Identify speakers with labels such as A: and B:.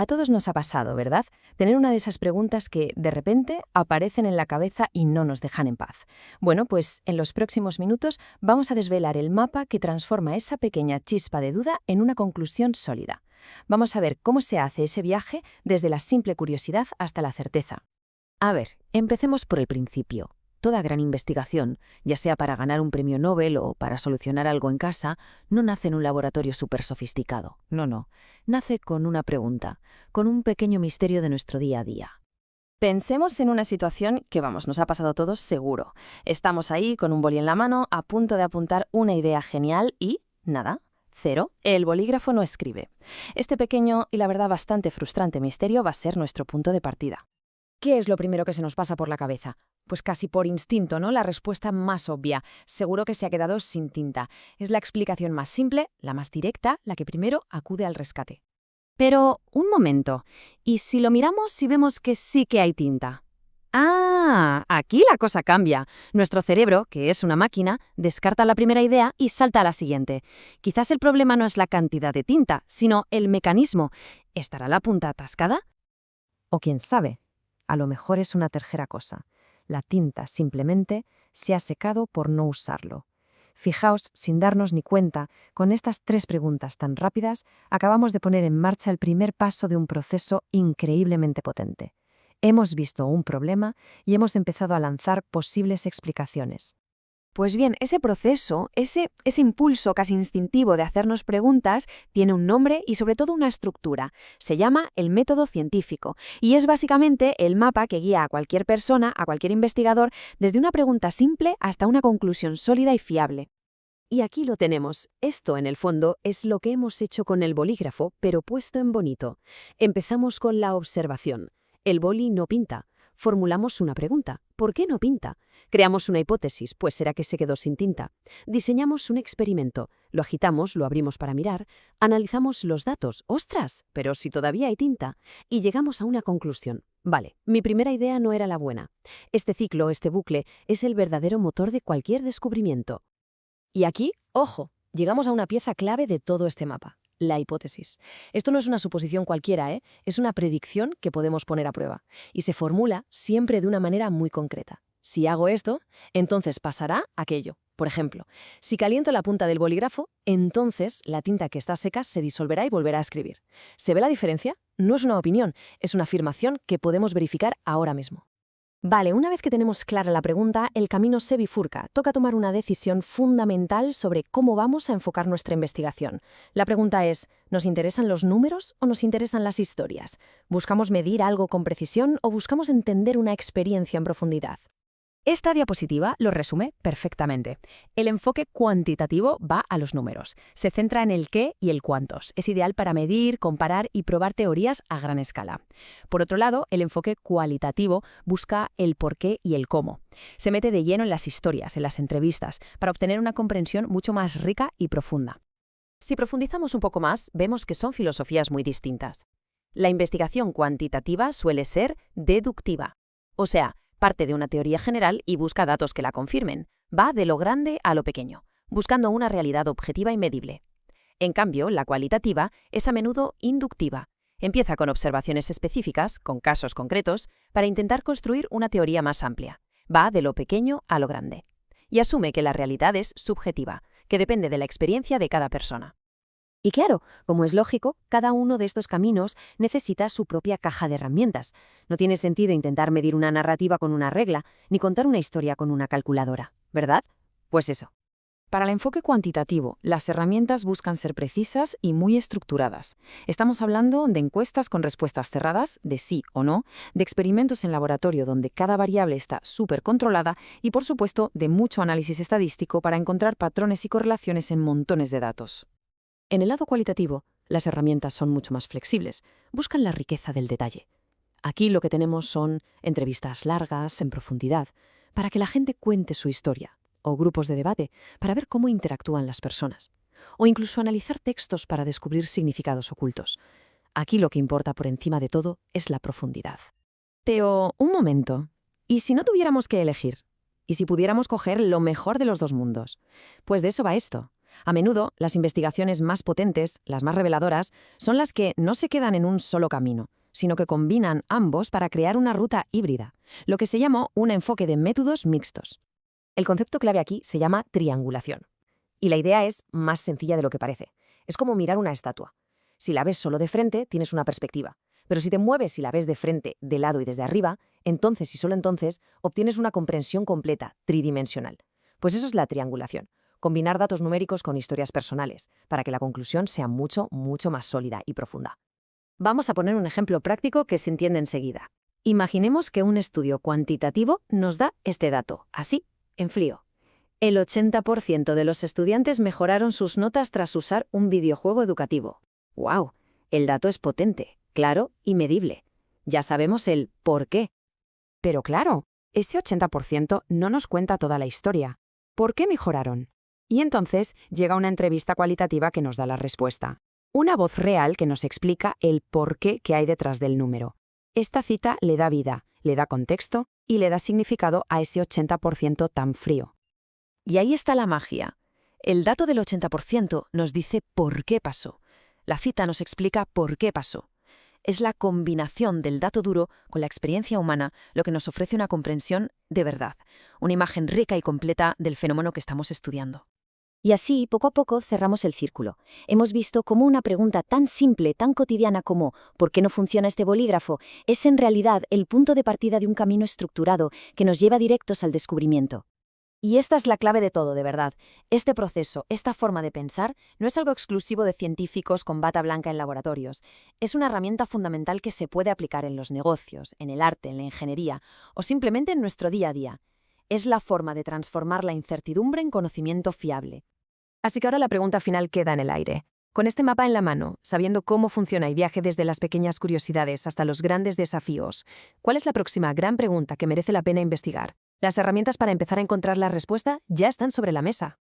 A: A todos nos ha pasado, ¿verdad? Tener una de esas preguntas que, de repente, aparecen en la cabeza y no nos dejan en paz. Bueno, pues en los próximos minutos vamos a desvelar el mapa que transforma esa pequeña chispa de duda en una conclusión sólida. Vamos a ver cómo se hace ese viaje desde la simple curiosidad hasta la certeza.
B: A ver, empecemos por el principio. Toda gran investigación, ya sea para ganar un premio Nobel o para solucionar algo en casa, no nace en un laboratorio súper sofisticado. No. Nace con una pregunta, con un pequeño misterio de nuestro día a día.
A: Pensemos en una situación que, nos ha pasado a todos seguro. Estamos ahí con un boli en la mano, a punto de apuntar una idea genial y, nada, cero, el bolígrafo no escribe. Este pequeño y la verdad bastante frustrante misterio va a ser nuestro punto de partida.
C: ¿Qué es lo primero que se nos pasa por la cabeza? Pues casi por instinto, ¿no? La respuesta más obvia. Seguro que se ha quedado sin tinta. Es la explicación más simple, la más directa, la que primero acude al rescate.
B: Pero, un momento, ¿y si lo miramos y vemos que sí que hay tinta? ¡Ah! Aquí la cosa cambia. Nuestro cerebro, que es una máquina, descarta la primera idea y salta a la siguiente. Quizás el problema no es la cantidad de tinta, sino el mecanismo. ¿Estará la punta atascada?
D: O quién sabe, a lo mejor es una tercera cosa. La tinta simplemente se ha secado por no usarlo. Fijaos, sin darnos ni cuenta, con estas 3 preguntas tan rápidas, acabamos de poner en marcha el primer paso de un proceso increíblemente potente. Hemos visto un problema y hemos empezado a lanzar posibles explicaciones.
C: Pues bien, ese proceso, ese impulso casi instintivo de hacernos preguntas, tiene un nombre y sobre todo una estructura. Se llama el método científico y es básicamente el mapa que guía a cualquier persona, a cualquier investigador, desde una pregunta simple hasta una conclusión sólida y fiable.
B: Y aquí lo tenemos. Esto, en el fondo, es lo que hemos hecho con el bolígrafo, pero puesto en bonito. Empezamos con la observación. El boli no pinta. Formulamos una pregunta. ¿Por qué no pinta? Creamos una hipótesis, pues será que se quedó sin tinta. Diseñamos un experimento. Lo agitamos, lo abrimos para mirar. Analizamos los datos. ¡Ostras! Pero si todavía hay tinta. Y llegamos a una conclusión. Vale, mi primera idea no era la buena. Este ciclo, este bucle, es el verdadero motor de cualquier descubrimiento.
D: Y aquí, ojo, llegamos a una pieza clave de todo este mapa, la hipótesis. Esto no es una suposición cualquiera, es una predicción que podemos poner a prueba. Y se formula siempre de una manera muy concreta. Si hago esto, entonces pasará aquello. Por ejemplo, si caliento la punta del bolígrafo, entonces la tinta que está seca se disolverá y volverá a escribir. ¿Se ve la diferencia? No es una opinión, es una afirmación que podemos verificar ahora mismo.
C: Vale, una vez que tenemos clara la pregunta, el camino se bifurca. Toca tomar una decisión fundamental sobre cómo vamos a enfocar nuestra investigación. La pregunta es, ¿nos interesan los números o nos interesan las historias? ¿Buscamos medir algo con precisión o buscamos entender una experiencia en profundidad? Esta diapositiva lo resume perfectamente. El enfoque cuantitativo va a los números. Se centra en el qué y el cuántos. Es ideal para medir, comparar y probar teorías a gran escala. Por otro lado, el enfoque cualitativo busca el por qué y el cómo. Se mete de lleno en las historias, en las entrevistas, para obtener una comprensión mucho más rica y profunda.
B: Si profundizamos un poco más, vemos que son filosofías muy distintas. La investigación cuantitativa suele ser deductiva, o sea, parte de una teoría general y busca datos que la confirmen. Va de lo grande a lo pequeño, buscando una realidad objetiva y medible. En cambio, la cualitativa es a menudo inductiva. Empieza con observaciones específicas, con casos concretos, para intentar construir una teoría más amplia. Va de lo pequeño a lo grande. Y asume que la realidad es subjetiva, que depende de la experiencia de cada persona.
D: Y claro, como es lógico, cada uno de estos caminos necesita su propia caja de herramientas. No tiene sentido intentar medir una narrativa con una regla, ni contar una historia con una calculadora, ¿verdad? Pues eso.
C: Para el enfoque cuantitativo, las herramientas buscan ser precisas y muy estructuradas. Estamos hablando de encuestas con respuestas cerradas, de sí o no, de experimentos en laboratorio donde cada variable está súper controlada y, por supuesto, de mucho análisis estadístico para encontrar patrones y correlaciones en montones de datos. En el lado cualitativo, las herramientas son mucho más flexibles, buscan la riqueza del detalle. Aquí lo que tenemos son entrevistas largas, en profundidad, para que la gente cuente su historia, o grupos de debate, para ver cómo interactúan las personas, o incluso analizar textos para descubrir significados ocultos. Aquí lo que importa por encima de todo es la profundidad. Teo, un momento. ¿Y si no tuviéramos que elegir? ¿Y si pudiéramos coger lo mejor de los dos mundos? Pues de eso va esto. A menudo, las investigaciones más potentes, las más reveladoras, son las que no se quedan en un solo camino, sino que combinan ambos para crear una ruta híbrida, lo que se llama un enfoque de métodos mixtos.
D: El concepto clave aquí se llama triangulación. Y la idea es más sencilla de lo que parece. Es como mirar una estatua. Si la ves solo de frente, tienes una perspectiva. Pero si te mueves y la ves de frente, de lado y desde arriba, entonces y solo entonces obtienes una comprensión completa, tridimensional. Pues eso es la triangulación. Combinar datos numéricos con historias personales, para que la conclusión sea mucho, mucho más sólida y profunda.
B: Vamos a poner un ejemplo práctico que se entiende enseguida. Imaginemos que un estudio cuantitativo nos da este dato, así, en frío. El 80% de los estudiantes mejoraron sus notas tras usar un videojuego educativo. ¡Wow! El dato es potente, claro y medible. Ya sabemos el por qué.
C: Pero claro, ese 80% no nos cuenta toda la historia. ¿Por qué mejoraron? Y entonces llega una entrevista cualitativa que nos da la respuesta. Una voz real que nos explica el por qué que hay detrás del número. Esta cita le da vida, le da contexto y le da significado a ese 80% tan frío.
B: Y ahí está la magia. El dato del 80% nos dice por qué pasó. La cita nos explica por qué pasó. Es la combinación del dato duro con la experiencia humana lo que nos ofrece una comprensión de verdad, una imagen rica y completa del fenómeno que estamos estudiando.
E: Y así, poco a poco, cerramos el círculo. Hemos visto cómo una pregunta tan simple, tan cotidiana como ¿por qué no funciona este bolígrafo? Es en realidad el punto de partida de un camino estructurado que nos lleva directos al descubrimiento.
A: Y esta es la clave de todo, de verdad. Este proceso, esta forma de pensar, no es algo exclusivo de científicos con bata blanca en laboratorios. Es una herramienta fundamental que se puede aplicar en los negocios, en el arte, en la ingeniería o simplemente en nuestro día a día. Es la forma de transformar la incertidumbre en conocimiento fiable. Así que ahora la pregunta final queda en el aire. Con este mapa en la mano, sabiendo cómo funciona y viaje desde las pequeñas curiosidades hasta los grandes desafíos, ¿cuál es la próxima gran pregunta que merece la pena investigar? Las herramientas para empezar a encontrar la respuesta ya están sobre la mesa.